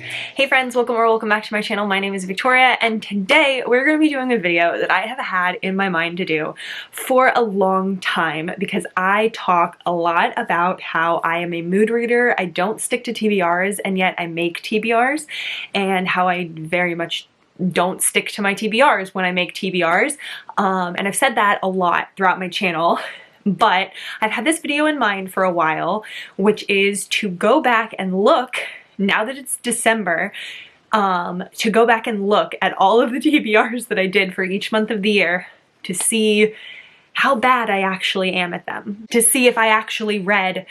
Hey friends, welcome back to my channel. My name is Victoria, and today we're going to be doing a video that I have had in my mind to do for a long time because I talk a lot about how I am a mood reader. I don't stick to TBRs, and yet I make TBRs, and how I very much don't stick to my TBRs when I make TBRs. And I've said that a lot throughout my channel. But I've had this video in mind for a while, which is to go back and look, now that it's December, to go back and look at all of the TBRs that I did for each month of the year to see how bad I actually am at them. To see if I actually read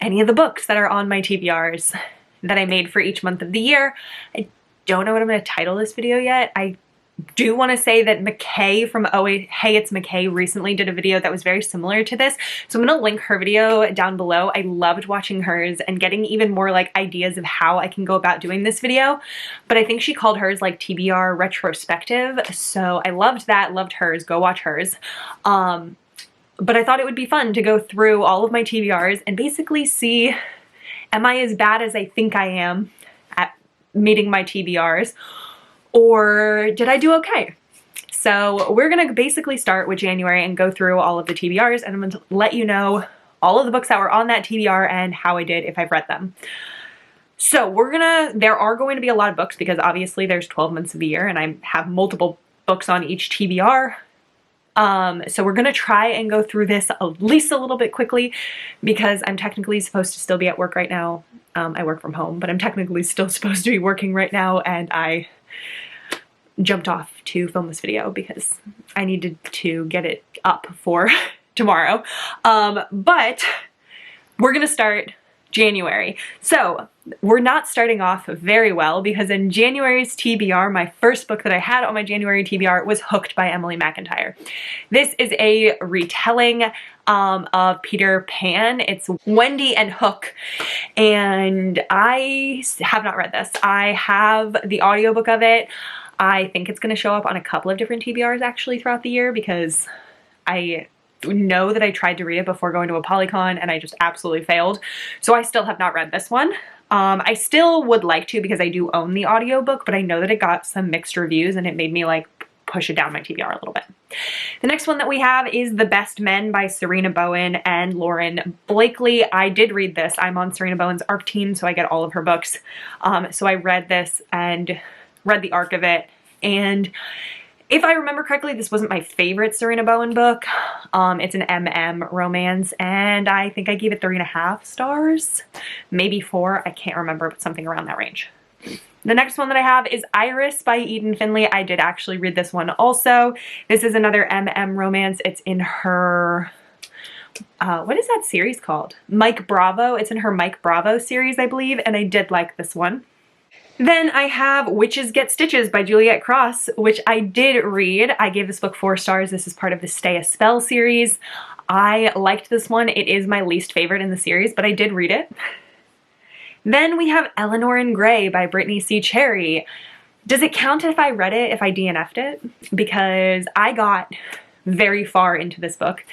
any of the books that are on my TBRs that I made for each month of the year. I don't know what I'm going to title this video yet. I do want to say that Michae from Hey It's Michae recently did a video that was very similar to this, so I'm going to link her video down below. I loved watching hers and getting even more like ideas of how I can go about doing this video, but I think she called hers like TBR retrospective, so I loved that, loved hers. Go watch hers. But I thought it would be fun to go through all of my TBRs and basically see, am I as bad as I think I am at meeting my TBRs? Or did I do okay? So we're gonna basically start with January and go through all of the TBRs, and I'm gonna let you know all of the books that were on that TBR and how I did if I've read them. So there are going to be a lot of books because obviously there's 12 months of the year and I have multiple books on each TBR. So we're gonna try and go through this at least a little bit quickly because I'm technically supposed to still be at work right now. I work from home, but I'm technically still supposed to be working right now, and I jumped off to film this video because I needed to get it up for tomorrow. But we're gonna start January. So we're not starting off very well because in January's TBR, my first book that I had on my January TBR was Hooked by Emily McIntyre. This is a retelling of Peter Pan. It's Wendy and Hook, and I have not read this. I have the audiobook of it. I think it's going to show up on a couple of different TBRs actually throughout the year because I know that I tried to read it before going to a Polycon and I just absolutely failed. So I still have not read this one. I still would like to because I do own the audiobook, but I know that it got some mixed reviews and it made me like push it down my TBR a little bit. The next one that we have is The Best Men by Serena Bowen and Lauren Blakely. I did read this. I'm on Serena Bowen's ARC team, so I get all of her books. So I read this and read the arc of it, and if I remember correctly, this wasn't my favorite Serena Bowen book. It's an MM romance, and I think I gave it 3.5 stars, maybe 4, I can't remember, but something around that range. The next one that I have is Iris by Eden Finley. I did actually read this one also. This is another MM romance. It's in her, what is that series called? Mike Bravo. It's in her Mike Bravo series, I believe, and I did like this one. Then I have Witches Get Stitches by Juliet Cross, which I did read. I gave this book 4 stars. This is part of the Stay a Spell series. I liked this one. It is my least favorite in the series, but I did read it. Then we have Eleanor in Grey by Brittany C. Cherry. Does it count if I read it, if I DNF'd it? Because I got very far into this book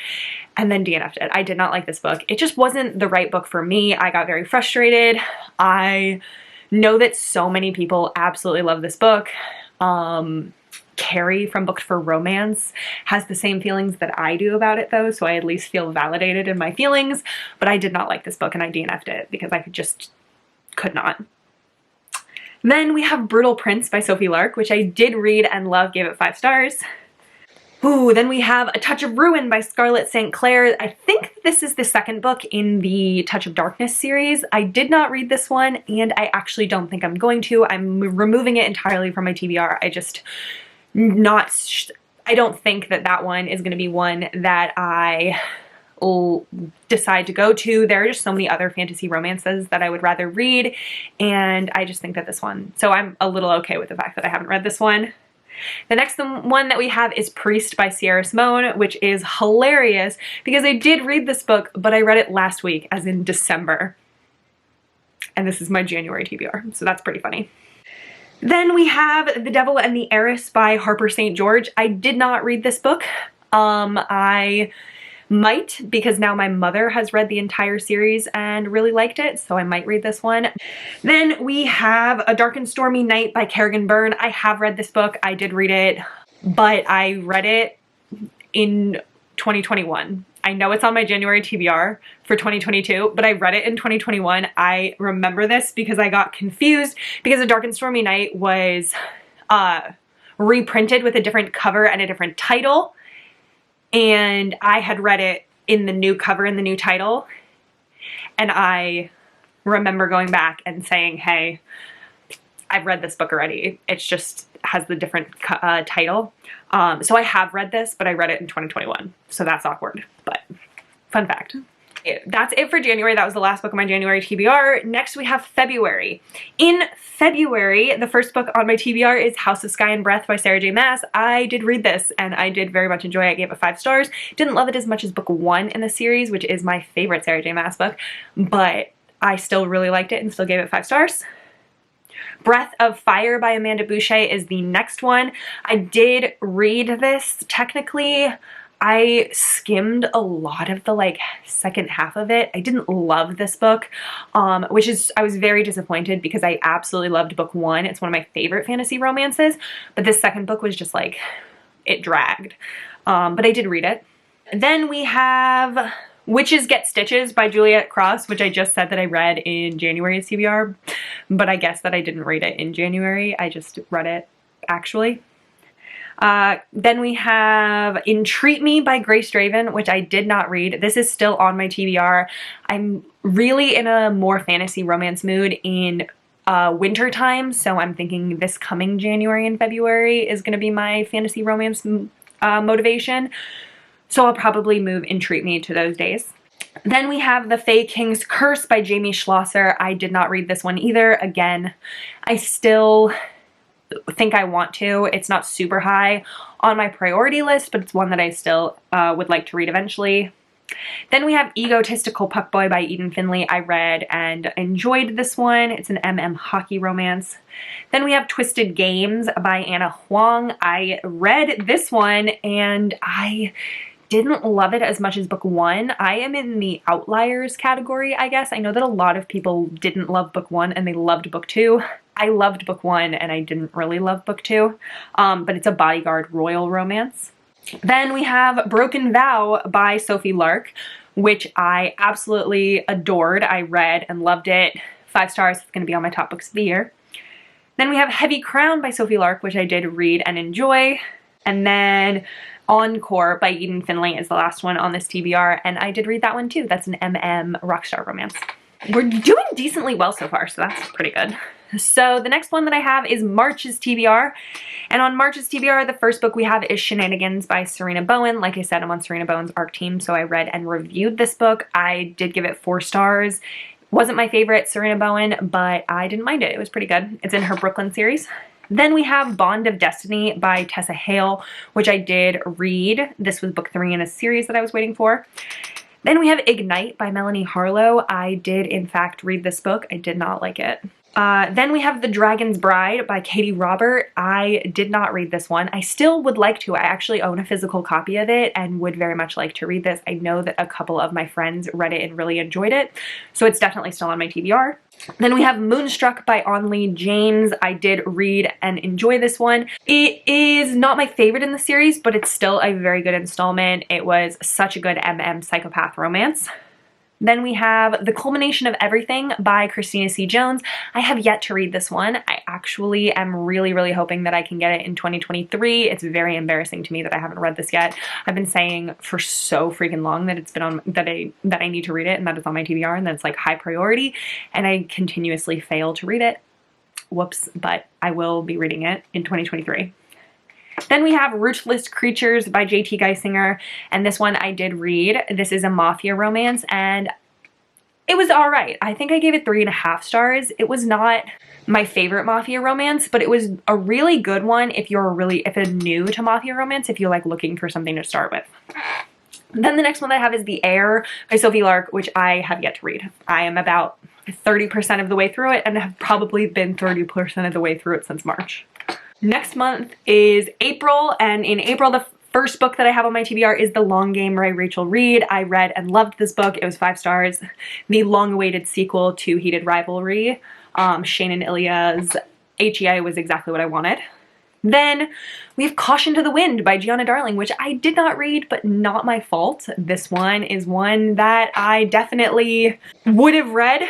and then DNF'd it. I did not like this book. It just wasn't the right book for me. I got very frustrated. I know that so many people absolutely love this book. Carrie from Booked for Romance has the same feelings that I do about it though, so I at least feel validated in my feelings, but I did not like this book and I DNF'd it because I could not. Then we have Brutal Prince by Sophie Lark, which I did read and love, gave it 5 stars. Ooh, then we have A Touch of Ruin by Scarlett St. Clair. I think this is the second book in the Touch of Darkness series. I did not read this one, and I actually don't think I'm going to. I'm removing it entirely from my TBR. I don't think that that one is going to be one that I will decide to go to. There are just so many other fantasy romances that I would rather read, and I just think that this one, so I'm a little okay with the fact that I haven't read this one. The next one that we have is Priest by Sierra Simone, which is hilarious because I did read this book, but I read it last week, as in December. And this is my January TBR, so that's pretty funny. Then we have The Devil and the Heiress by Harper St. George. I did not read this book. I Might, because now my mother has read the entire series and really liked it, so I might read this one. Then we have A Dark and Stormy Night by Kerrigan Byrne. I have read this book. I did read it, but I read it in 2021. I know it's on my January TBR for 2022, but I read it in 2021. I remember this because I got confused because A Dark and Stormy Night was reprinted with a different cover and a different title. And I had read it in the new cover and the new title. And I remember going back and saying, hey, I've read this book already. It's just has the different title. So I have read this, but I read it in 2021. So that's awkward, but fun fact. That's it for January. That was the last book of my January TBR. Next we have February. In February, the first book on my TBR is House of Sky and Breath by Sarah J Maas. I did read this and I did very much enjoy it. I gave it 5 stars. Didn't love it as much as book 1 in the series, which is my favorite Sarah J Maas book, but I still really liked it and still gave it 5 stars. Breath of Fire by Amanda Boucher is the next one. I did read this technically. I skimmed a lot of the second half of it. I didn't love this book, I was very disappointed because I absolutely loved book 1. It's one of my favorite fantasy romances, but this second book was just it dragged. But I did read it. Then we have Witches Get Stitches by Juliet Cross, which I just said that I read in January's TBR, but I guess that I didn't read it in January. I just read it actually. Then we have Entreat Me by Grace Draven, which I did not read. This is still on my TBR. I'm really in a more fantasy romance mood in winter time, so I'm thinking this coming January and February is going to be my fantasy romance motivation. So I'll probably move Entreat Me to those days. Then we have The Fae King's Curse by Jamie Schlosser. I did not read this one either. Again, I still think I want to. It's not super high on my priority list, but it's one that I still would like to read eventually. Then we have Egotistical Puckboy by Eden Finley. I read and enjoyed this one. It's an MM hockey romance. Then we have Twisted Games by Anna Huang. I read this one and I didn't love it as much as book 1. I am in the outliers category, I guess. I know that a lot of people didn't love book 1 and they loved book 2. I loved book 1 and I didn't really love book 2, but it's a bodyguard royal romance. Then we have Broken Vow by Sophie Lark, which I absolutely adored. I read and loved it. 5 stars. It's going to be on my top books of the year. Then we have Heavy Crown by Sophie Lark, which I did read and enjoy. And then Encore by Eden Finley is the last one on this TBR, and I did read that one too. That's an MM rockstar romance. We're doing decently well so far, so that's pretty good. So the next one that I have is March's TBR, and on March's TBR, the first book we have is Shenanigans by Serena Bowen. Like I said, I'm on Serena Bowen's ARC team, so I read and reviewed this book. I did give it 4 stars. Wasn't my favorite Serena Bowen, but I didn't mind it. It was pretty good. It's in her Brooklyn series. Then we have Bond of Destiny by Tessa Hale, which I did read. This was book 3 in a series that I was waiting for. Then we have Ignite by Melanie Harlow. I did, in fact, read this book. I did not like it. Then we have The Dragon's Bride by Katie Robert. I did not read this one. I still would like to. I actually own a physical copy of it and would very much like to read this. I know that a couple of my friends read it and really enjoyed it, so it's definitely still on my TBR. Then we have Moonstruck by Onley James. I did read and enjoy this one. It is not my favorite in the series, but it's still a very good installment. It was such a good MM psychopath romance. Then we have The Culmination of Everything by Christina C. Jones. I have yet to read this one. I actually am really, really hoping that I can get it in 2023. It's very embarrassing to me that I haven't read this yet. I've been saying for so freaking long that it's been on, that I need to read it and that it's on my TBR and that it's like high priority, and I continuously fail to read it. Whoops, but I will be reading it in 2023. Then we have Ruthless Creatures by J.T. Geisinger, and this one I did read. This is a mafia romance, and it was all right. I think I gave it 3.5 stars. It was not my favorite mafia romance, but it was a really good one if you're new to mafia romance, if you're like looking for something to start with. Then the next one that I have is The Heir by Sophie Lark, which I have yet to read. I am about 30% of the way through it and have probably been 30% of the way through it since March. Next month is April, and in April the first book that I have on my TBR is The Long Game by Rachel Reed. I read and loved this book. It was 5 stars. The long-awaited sequel to Heated Rivalry. Shane and Ilya's HEI was exactly what I wanted. Then we have Caution to the Wind by Gianna Darling, which I did not read, but not my fault. This one is one that I definitely would have read,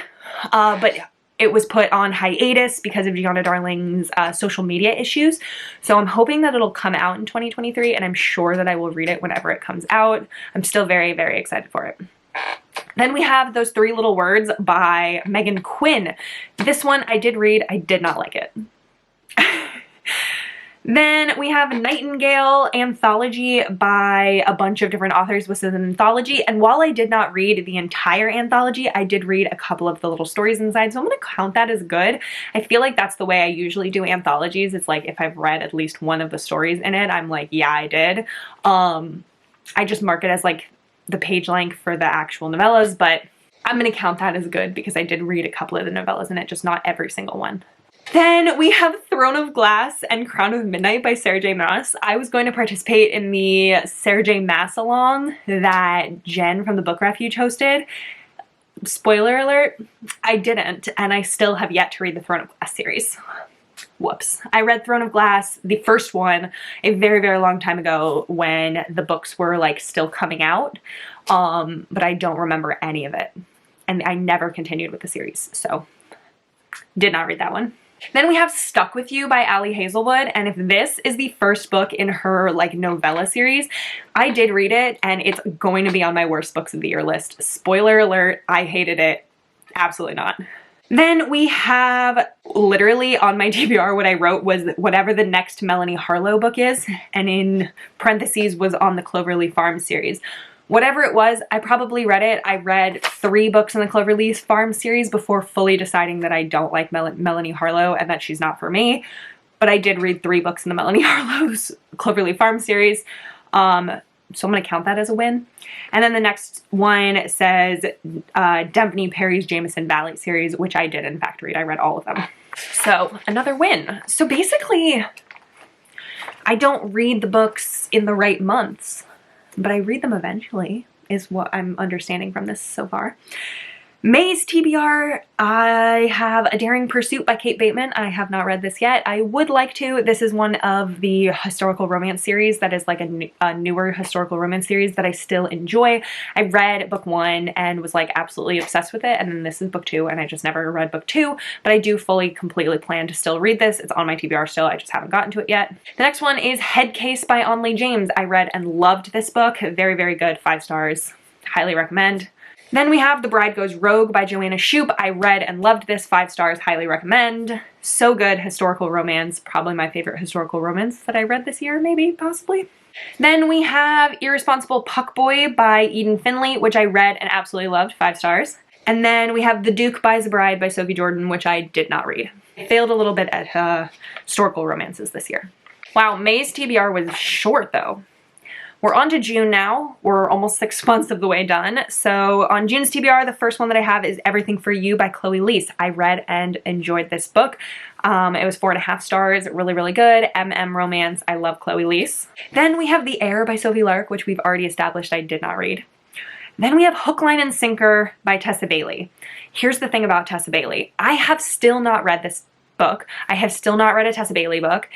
but it was put on hiatus because of Gianna Darling's social media issues. So I'm hoping that it'll come out in 2023, and I'm sure that I will read it whenever it comes out. I'm still very, very excited for it. Then we have Those Three Little Words by Megan Quinn. This one I did read. I did not like it. Then we have Nightingale Anthology by a bunch of different authors. This is an anthology, and while I did not read the entire anthology, I did read a couple of the little stories inside, so I'm going to count that as good. I feel like that's the way I usually do anthologies. It's like if I've read at least one of the stories in it, I'm like, yeah, I did. I just mark it as like the page length for the actual novellas, but I'm going to count that as good because I did read a couple of the novellas in it, just not every single one. Then we have Throne of Glass and Crown of Midnight by Sarah J. Maas. I was going to participate in the Sarah J. Maas along that Jen from the Book Refuge hosted. Spoiler alert, I didn't, and I still have yet to read the Throne of Glass series. Whoops. I read Throne of Glass, the first one, a very, very long time ago when the books were like still coming out, but I don't remember any of it, and I never continued with the series, so did not read that one. Then we have Stuck With You by Ali Hazelwood, and if this is the first book in her like novella series, I did read it and it's going to be on my worst books of the year list. Spoiler alert, I hated it. Absolutely not. Then we have literally on my TBR what I wrote was whatever the next Melanie Harlow book is, and in parentheses was on the Cloverleaf Farm series. Whatever it was, I probably read it. I read 3 books in the Cloverleaf Farm series before fully deciding that I don't like Melanie Harlow and that she's not for me. But I did read 3 books in the Melanie Harlow's Cloverleaf Farm series. So I'm going to count that as a win. And then the next one says Dempney Perry's Jameson Valley series, which I did in fact read. I read all of them. So another win. So basically, I don't read the books in the right months, but I read them eventually, is what I'm understanding from this so far. May's TBR, I have A Daring Pursuit by Kate Bateman. I have not read this yet. I would like to. This is one of the historical romance series that is like a newer historical romance series that I still enjoy. I read book 1 and was like absolutely obsessed with it, and then this is book 2 and I just never read book 2, but I do fully, completely plan to still read this. It's on my TBR still, I just haven't gotten to it yet. The next one is Head Case by Onley James. I read and loved this book. Very, very good. 5 stars. Highly recommend. Then we have The Bride Goes Rogue by Joanna Shoup. I read and loved this. 5 stars, highly recommend. So good. Historical romance. Probably my favorite historical romance that I read this year, maybe, possibly. Then we have Irresponsible Puckboy by Eden Finley, which I read and absolutely loved. 5 stars. And then we have The Duke Buys a Bride by Sophie Jordan, which I did not read. I failed a little bit at historical romances this year. Wow, May's TBR was short though. We're on to June now. We're almost 6 months of the way done. So on June's TBR, the first one that I have is Everything for You by Chloe Leese. I read and enjoyed this book. It was 4.5 stars, really, really good. romance. I love Chloe Leese. Then we have The Heir by Sophie Lark, which we've already established I did not read. Then we have Hook, Line, and Sinker by Tessa Bailey. Here's the thing about Tessa Bailey. I have still not read this book. I have still not read a Tessa Bailey book.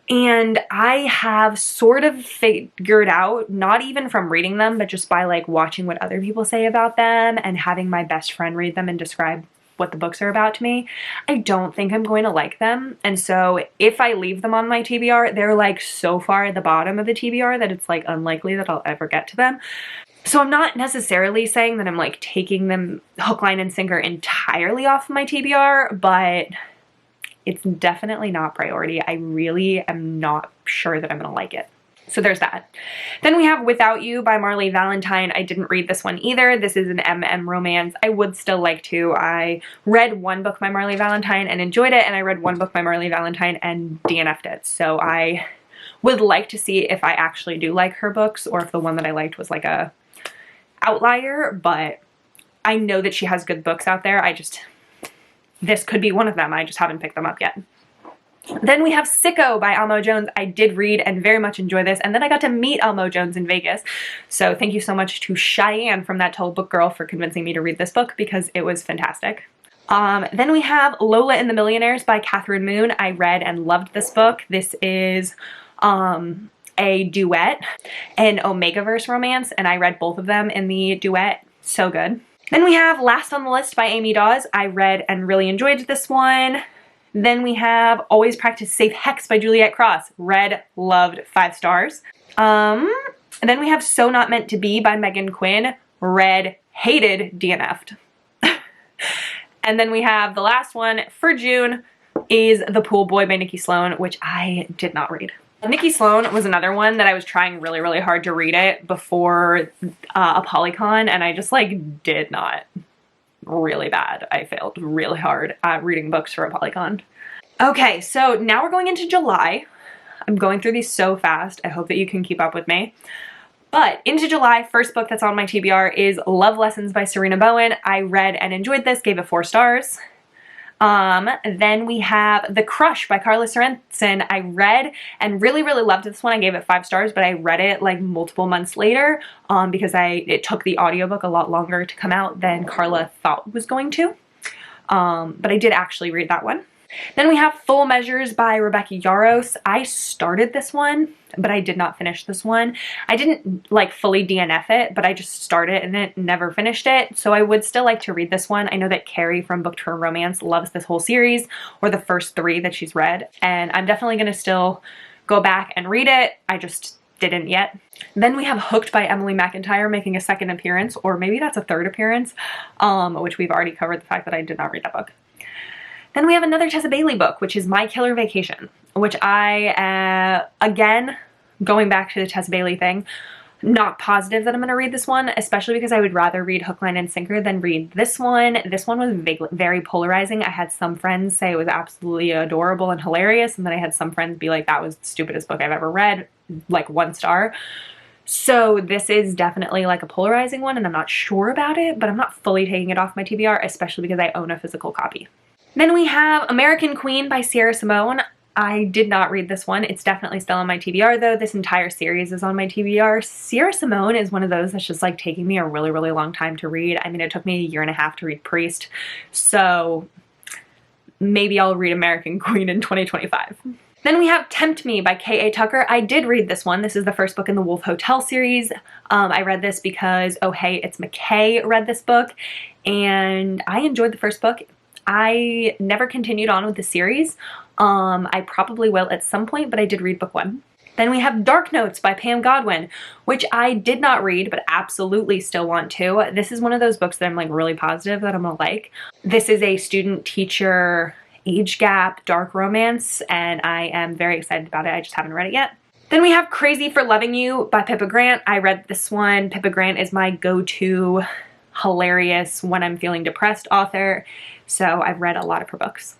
And I have sort of figured out, not even from reading them, but just by like watching what other people say about them and having my best friend read them and describe what the books are about to me, I don't think I'm going to like them. And so if I leave them on my TBR, they're like so far at the bottom of the TBR that it's like unlikely that I'll ever get to them. So I'm not necessarily saying that I'm like taking them hook, line, and sinker entirely off of my TBR, but it's definitely not priority. I really am not sure that I'm gonna like it. So there's that. Then we have Without You by Marley Valentine. I didn't read this one either. This is an romance. I would still like to. I read one book by Marley Valentine and enjoyed it, and I read one book by Marley Valentine and DNF'd it. So I would like to see if I actually do like her books or if the one that I liked was like a outlier, but I know that she has good books out there. This could be one of them. I just haven't picked them up yet. Then we have Sicko by Elmo Jones. I did read and very much enjoy this, and then I got to meet Elmo Jones in Vegas. So thank you so much to Cheyenne from That Tall Book Girl for convincing me to read this book because it was fantastic. Then we have Lola and the Millionaires by Catherine Moon. I read and loved this book. This is a duet, an Omegaverse romance, and I read both of them in the duet. So good. Then we have Last on the List by Amy Dawes. I read and really enjoyed this one. Then we have Always Practice Safe Hex by Juliet Cross. Read, loved, 5 stars. Then we have So Not Meant to Be by Megan Quinn. Read, hated, DNF'd. And then we have the last one for June is The Pool Boy by Nikki Sloan, which I did not read. Nikki Sloan was another one that I was trying really, really hard to read it before a Polycon, and I just like did not. Really bad. I failed really hard at reading books for a Polycon. Okay, so now we're going into July. I'm going through these so fast. I hope that you can keep up with me. But into July, first book that's on my TBR is Love Lessons by Serena Bowen. I read and enjoyed this, gave it 4 stars. Then we have The Crush by Carla Sorensen. I read and really, really loved this one. I gave it 5 stars, but I read it like multiple months later because it took the audiobook a lot longer to come out than Carla thought it was going to. But I did actually read that one. Then we have Full Measures by Rebecca Yarros. I started this one, but I did not finish this one. I didn't like fully DNF it, but I just started and it never finished it. So I would still like to read this one. I know that Carrie from BOOKTUBERS Romance loves this whole series, or the first 3 that she's read, and I'm definitely going to still go back and read it. I just didn't yet. Then we have Hooked by Emily McIntyre making a 2nd appearance, or maybe that's a 3rd appearance, which we've already covered the fact that I did not read that book. Then we have another Tessa Bailey book, which is My Killer Vacation, which I, again, going back to the Tessa Bailey thing, not positive that I'm going to read this one, especially because I would rather read Hook, Line, and Sinker than read this one. This one was very polarizing. I had some friends say it was absolutely adorable and hilarious, and then I had some friends be like, that was the stupidest book I've ever read, like 1 star. So this is definitely like a polarizing one, and I'm not sure about it, but I'm not fully taking it off my TBR, especially because I own a physical copy. Then we have American Queen by Sierra Simone. I did not read this one. It's definitely still on my TBR though. This entire series is on my TBR. Sierra Simone is one of those that's just like taking me a really, really long time to read. I mean, it took me 1.5 years to read Priest. So maybe I'll read American Queen in 2025. Then we have Tempt Me by K.A. Tucker. I did read this one. This is the first book in the Wolf Hotel series. I read this because, oh hey, it's Michae read this book, and I enjoyed the first book. I never continued on with the series. I probably will at some point, but I did read book 1. Then we have Dark Notes by Pam Godwin, which I did not read, but absolutely still want to. This is one of those books that I'm like really positive that I'm gonna like. This is a student-teacher age gap dark romance, and I am very excited about it. I just haven't read it yet. Then we have Crazy for Loving You by Pippa Grant. I read this one. Pippa Grant is my go-to hilarious when I'm feeling depressed author, so I've read a lot of her books.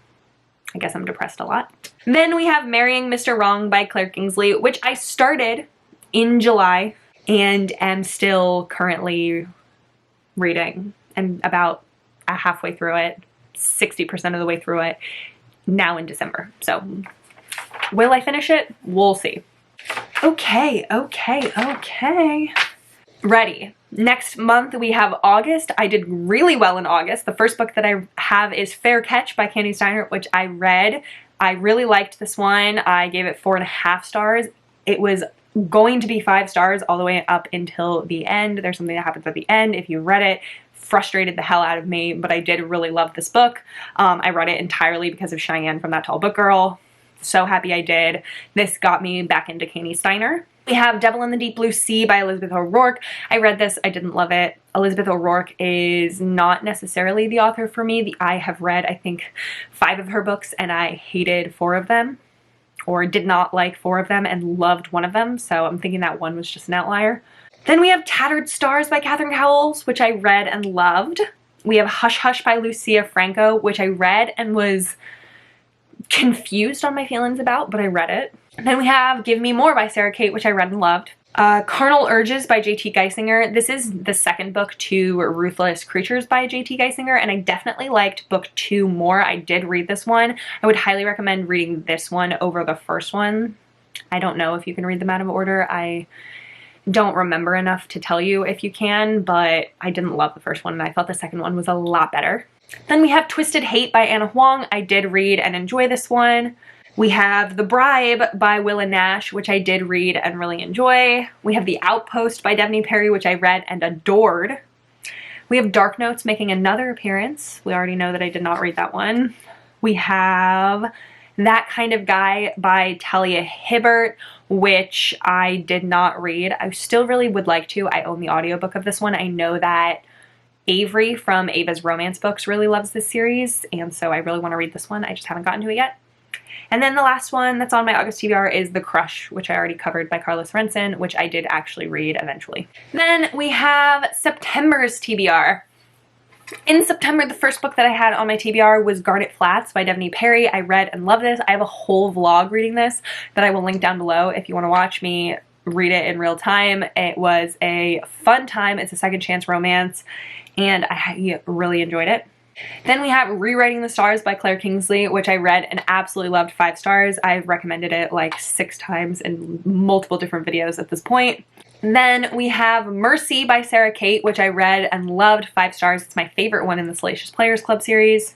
I guess I'm depressed a lot. Then we have Marrying Mr. Wrong by Claire Kingsley, which I started in July and am still currently reading. I'm about halfway through it, 60% of the way through it, now in December. So will I finish it? We'll see. Okay. Ready. Next month we have August. I did really well in August. The first book that I have is Fair Catch by Candy Steiner, which I read. I really liked this one. I gave it 4.5 stars. It was going to be 5 stars all the way up until the end. There's something that happens at the end. If you read it, frustrated the hell out of me, but I did really love this book. I read it entirely because of Cheyenne from That Tall Book Girl. So happy I did. This got me back into Candy Steiner. We have Devil in the Deep Blue Sea by Elizabeth O'Rourke. I read this. I didn't love it. Elizabeth O'Rourke is not necessarily the author for me. I have read, I think, 5 of her books, and I hated 4 of them, or did not like 4 of them and loved 1 of them, so I'm thinking that 1 was just an outlier. Then we have Tattered Stars by Catherine Cowles, which I read and loved. We have Hush Hush by Lucia Franco, which I read and was confused on my feelings about, but I read it. And then we have Give Me More by Sarah Kate, which I read and loved. Carnal Urges by J.T. Geisinger. This is the second book to Ruthless Creatures by J.T. Geisinger, and I definitely liked book 2 more. I did read this one. I would highly recommend reading this one over the first one. I don't know if you can read them out of order. I don't remember enough to tell you if you can, but I didn't love the first one, and I thought the second one was a lot better. Then we have Twisted Hate by Anna Huang. I did read and enjoy this one. We have The Bribe by Willa Nash, which I did read and really enjoy. We have The Outpost by Devney Perry, which I read and adored. We have Dark Notes making another appearance. We already know that I did not read that one. We have That Kind of Guy by Talia Hibbert, which I did not read. I still really would like to. I own the audiobook of this one. I know that Avery from Ava's Romance Books really loves this series, and so I really want to read this one. I just haven't gotten to it yet. And then the last one that's on my August TBR is The Crush, which I already covered by Carlos Renson, which I did actually read eventually. Then we have September's TBR. In September, the first book that I had on my TBR was Garnet Flats by Devney Perry. I read and loved this. I have a whole vlog reading this that I will link down below if you want to watch me read it in real time. It was a fun time. It's a second chance romance, and I really enjoyed it. Then we have Rewriting the Stars by Claire Kingsley, which I read and absolutely loved. 5 stars. I've recommended it like 6 times in multiple different videos at this point. Then we have Mercy by Sarah Kate, which I read and loved. 5 stars. It's my favorite one in the Salacious Players Club series.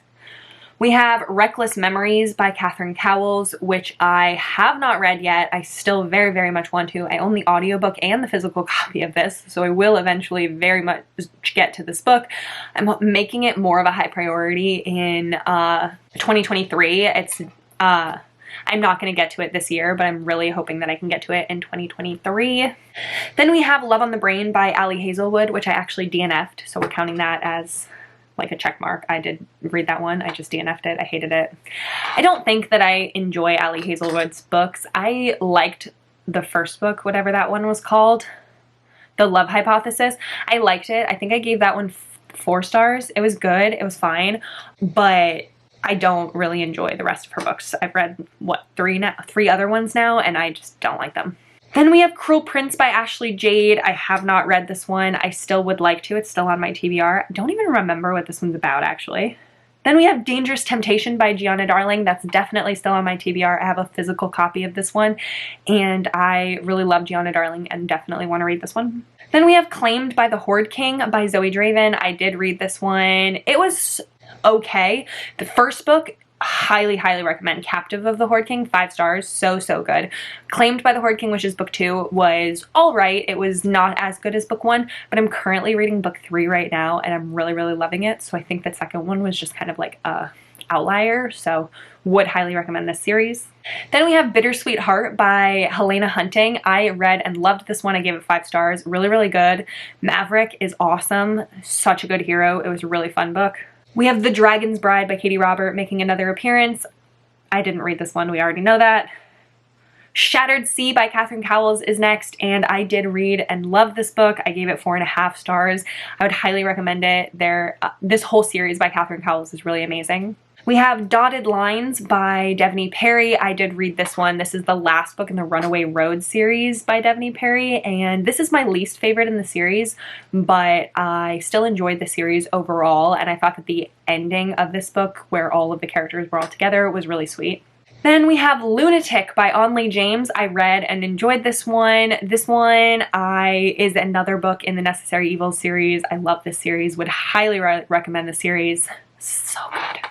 We have Reckless Memories by Catherine Cowles, which I have not read yet. I still very, very much want to. I own the audiobook and the physical copy of this, so I will eventually very much get to this book. I'm making it more of a high priority in 2023. I'm not going to get to it this year, but I'm really hoping that I can get to it in 2023. Then we have Love on the Brain by Ali Hazelwood, which I actually DNF'd, so we're counting that as like a check mark. I did read that one. I just DNF'd it. I hated it. I don't think that I enjoy Ali Hazelwood's books. I liked the first book, whatever that one was called, The Love Hypothesis. I liked it. I think I gave that one 4 stars. It was good. It was fine, but I don't really enjoy the rest of her books. I've read, what, 3 other ones now, and I just don't like them. Then we have Cruel Prince by Ashley Jade. I have not read this one. I still would like to. It's still on my TBR. I don't even remember what this one's about, actually. Then we have Dangerous Temptation by Gianna Darling. That's definitely still on my TBR. I have a physical copy of this one, and I really love Gianna Darling and definitely want to read this one. Then we have Claimed by the Horde King by Zoe Draven. I did read this one. It was okay. The first book, highly, highly recommend. Captive of the Horde King, 5 stars. So, so good. Claimed by the Horde King, which is book 2, was alright. It was not as good as book 1, but I'm currently reading book 3 right now, and I'm really, really loving it. So I think that second one was just kind of like a outlier, so would highly recommend this series. Then we have Bittersweet Heart by Helena Hunting. I read and loved this one. I gave it 5 stars. Really, really good. Maverick is awesome. Such a good hero. It was a really fun book. We have The Dragon's Bride by Katie Robert making another appearance. I didn't read this one. We already know that. Shattered Sea by Catherine Cowles is next, and I did read and love this book. I gave it 4.5 stars. I would highly recommend it. This whole series by Catherine Cowles is really amazing. We have Dotted Lines by Devney Perry. I did read this one. This is the last book in the Runaway Road series by Devney Perry, and this is my least favorite in the series, but I still enjoyed the series overall, and I thought that the ending of this book, where all of the characters were all together, was really sweet. Then we have Lunatic by Onley James. I read and enjoyed this one. This one is another book in the Necessary Evils series. I love this series. Would highly recommend the series. So good.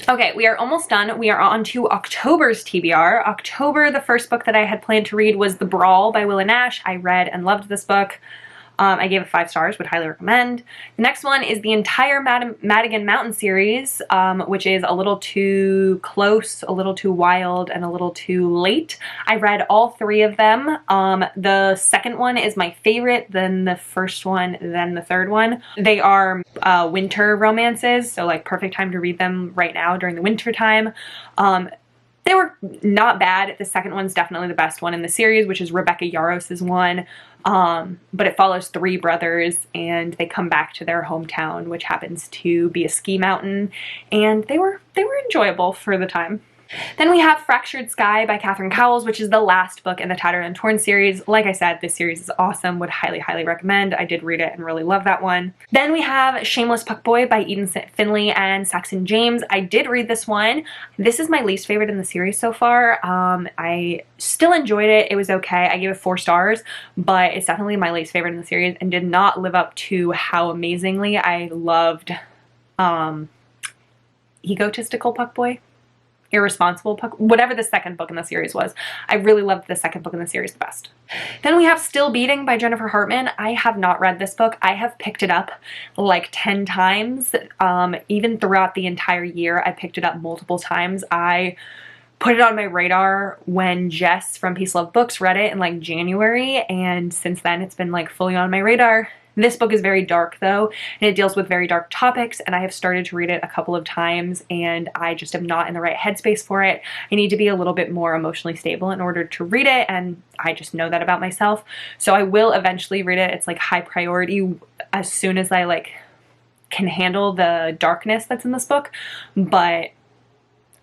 Okay, we are almost done. We are on to October's TBR. October, the first book that I had planned to read was The Brawl by Willa Nash. I read and loved this book. I gave it 5 stars, would highly recommend. The next one is the entire Madigan Mountain series, which is a little too close, a little too wild, and a little too late. I read all 3 of them. The second one is my favorite, then the first one, then the third one. They are winter romances, so like perfect time to read them right now during the winter time. They were not bad. The second one's definitely the best one in the series, which is Rebecca Yaros's one. But it follows 3 brothers, and they come back to their hometown, which happens to be a ski mountain, and they were enjoyable for the time. Then we have Fractured Sky by Catherine Cowles, which is the last book in the Tattered and Torn series. Like I said, this series is awesome, would highly, highly recommend. I did read it and really love that one. Then we have Shameless Puckboy by Eden Finley and Saxon James. I did read this one. This is my least favorite in the series so far. I still enjoyed it. It was okay. I gave it 4 stars, but it's definitely my least favorite in the series and did not live up to how amazingly I loved Egotistical Puckboy? Irresponsible Puck, whatever the second book in the series was. I really loved the second book in the series the best. Then we have Still Beating by Jennifer Hartman. I have not read this book. I have picked it up like 10 times. Even throughout the entire year, I picked it up multiple times. I put it on my radar when Jess from Peace Love Books read it in like January, and since then it's been like fully on my radar. This book is very dark though, and it deals with very dark topics, and I have started to read it a couple of times, and I just am not in the right headspace for it. I need to be a little bit more emotionally stable in order to read it, and I just know that about myself. So I will eventually read it. It's like high priority as soon as I like can handle the darkness that's in this book, but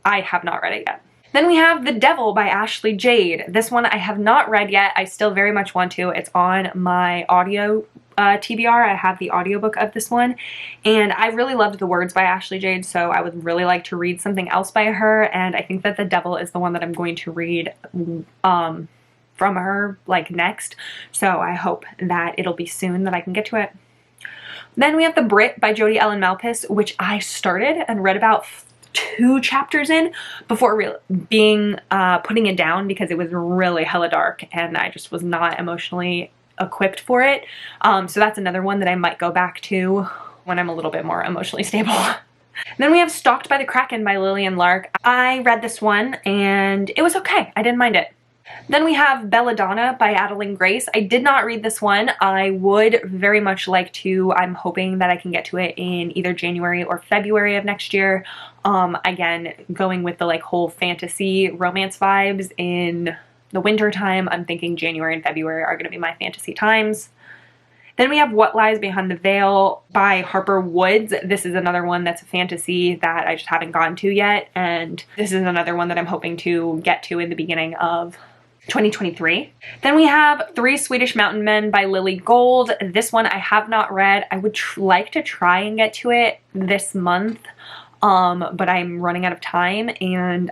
I have not read it yet. Then we have The Devil by Ashley Jade. This one I have not read yet. I still very much want to. It's on my audio TBR. I have the audiobook of this one, and I really loved the words by Ashley Jade, so I would really like to read something else by her, and I think that The Devil is the one that I'm going to read from her like next, so I hope that it'll be soon that I can get to it. Then we have The Brit by Jodi Ellen Malpass, which I started and read about 2 chapters in before putting it down because it was really hella dark and I just was not emotionally equipped for it. So that's another one that I might go back to when I'm a little bit more emotionally stable. Then we have Stalked by the Kraken by Lillian Lark. I read this one and it was okay. I didn't mind it. Then we have Belladonna by Adeline Grace. I did not read this one. I would very much like to. I'm hoping that I can get to it in either January or February of next year. Again, going with the like whole fantasy romance vibes in the winter time, I'm thinking January and February are going to be my fantasy times. Then we have What Lies Behind the Veil by Harper Woods. This is another one that's a fantasy that I just haven't gotten to yet, and this is another one that I'm hoping to get to in the beginning of 2023. Then we have Three Swedish Mountain Men by Lily Gold. This one I have not read. I would like to try and get to it this month, but I'm running out of time, and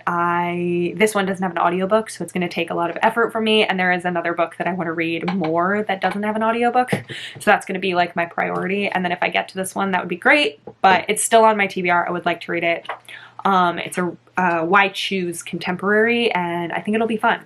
this one doesn't have an audiobook, so it's going to take a lot of effort for me, and there is another book that I want to read more that doesn't have an audiobook, so that's going to be like my priority, and then if I get to this one, that would be great, but it's still on my TBR. I would like to read it. It's a Why Choose contemporary, and I think it'll be fun.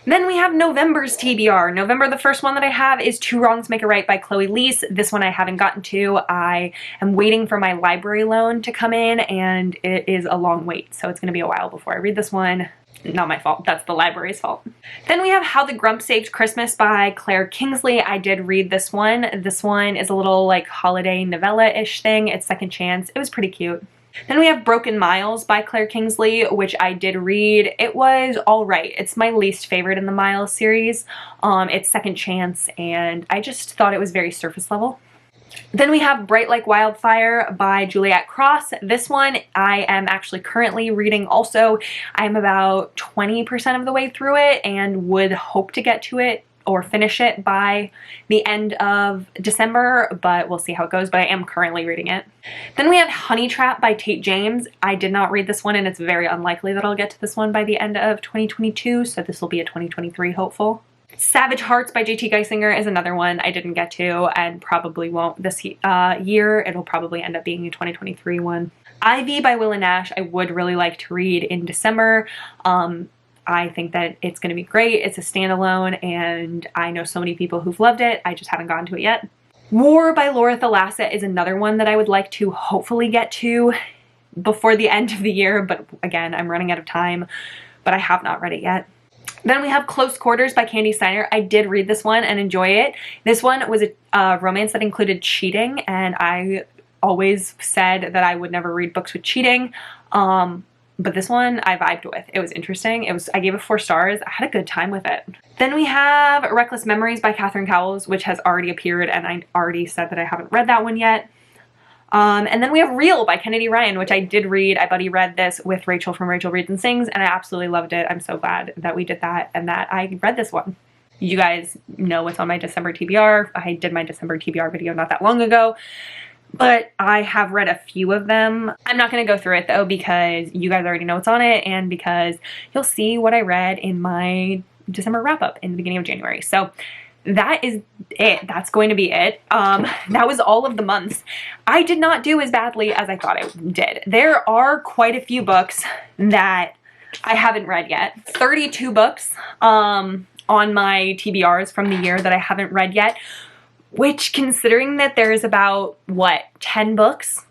Then we have November's TBR. November, the first one that I have is Two Wrongs Make a Right by Chloe Leese. This one I haven't gotten to. I am waiting for my library loan to come in, and it is a long wait, so it's going to be a while before I read this one. Not my fault. That's the library's fault. Then we have How the Grump Saved Christmas by Claire Kingsley. I did read this one. This one is a little like holiday novella-ish thing. It's second chance. It was pretty cute. Then we have Broken Miles by Claire Kingsley, which I did read. It was alright. It's my least favorite in the Miles series. It's second chance, and I just thought it was very surface level. Then we have Bright Like Wildfire by Juliet Cross. This one I am actually currently reading also. I'm about 20% of the way through it and would hope to get to it or finish it by the end of December, but we'll see how it goes, but I am currently reading it. Then we have Honey Trap by Tate James. I did not read this one, and it's very unlikely that I'll get to this one by the end of 2022, so this will be a 2023 hopeful. Savage Hearts by J.T. Geisinger is another one I didn't get to and probably won't this year. It'll probably end up being a 2023 one. Ivy by Willa Nash I would really like to read in December. I think that it's going to be great. It's a standalone, and I know so many people who've loved it. I just haven't gotten to it yet. War by Laura Thalassa is another one that I would like to hopefully get to before the end of the year, but again, I'm running out of time, but I have not read it yet. Then we have Close Quarters by Candy Steiner. I did read this one and enjoy it. This one was a romance that included cheating, and I always said that I would never read books with cheating. But this one I vibed with. It was interesting. I gave it 4 stars. I had a good time with it. Then we have Reckless Memories by Catherine Cowles, which has already appeared, and I already said that I haven't read that one yet. And then we have Real by Kennedy Ryan, which I did read. I buddy read this with Rachel from Rachel Reads and Sings, and I absolutely loved it. I'm so glad that we did that and that I read this one. You guys know what's on my December TBR. I did my December TBR video not that long ago, but I have read a few of them. I'm not going to go through it though because you guys already know what's on it and because you'll see what I read in my December wrap up in the beginning of January. So that is it. That's going to be it. That was all of the months. I did not do as badly as I thought I did. There are quite a few books that I haven't read yet. 32 books on my TBRs from the year that I haven't read yet, which, considering that there's about, what, 10 books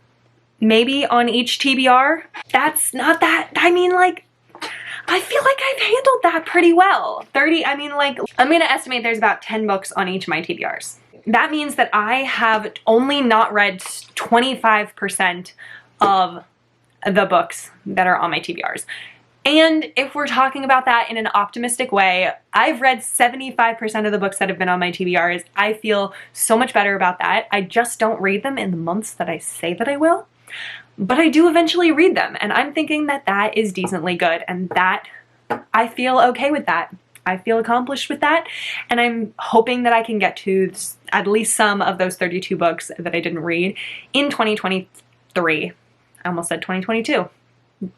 maybe on each TBR, that's not that, I mean, like, I feel like I've handled that pretty well. 30, I mean, like, I'm gonna estimate there's about 10 books on each of my TBRs. That means that I have only not read 25% of the books that are on my TBRs. And if we're talking about that in an optimistic way, I've read 75% of the books that have been on my TBRs. I feel so much better about that. I just don't read them in the months that I say that I will. But I do eventually read them, and I'm thinking that that is decently good, and that I feel okay with that. I feel accomplished with that, and I'm hoping that I can get to at least some of those 32 books that I didn't read in 2023. I almost said 2022.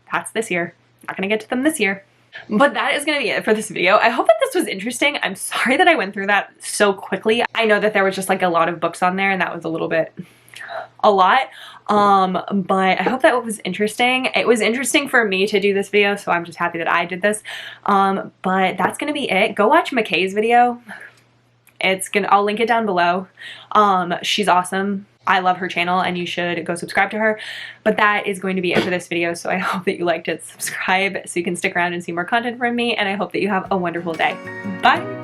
That's this year. Not gonna get to them this year. But that is gonna be it for this video. I hope that this was interesting. I'm sorry that I went through that so quickly. I know that there was just like a lot of books on there, and that was a little bit a lot. But I hope that was interesting. It was interesting for me to do this video, so I'm just happy that I did this. But that's gonna be it. Go watch Michae's video. I'll link it down below. She's awesome. I love her channel and you should go subscribe to her. But that is going to be it for this video, so I hope that you liked it. Subscribe so you can stick around and see more content from me, and I hope that you have a wonderful day. Bye!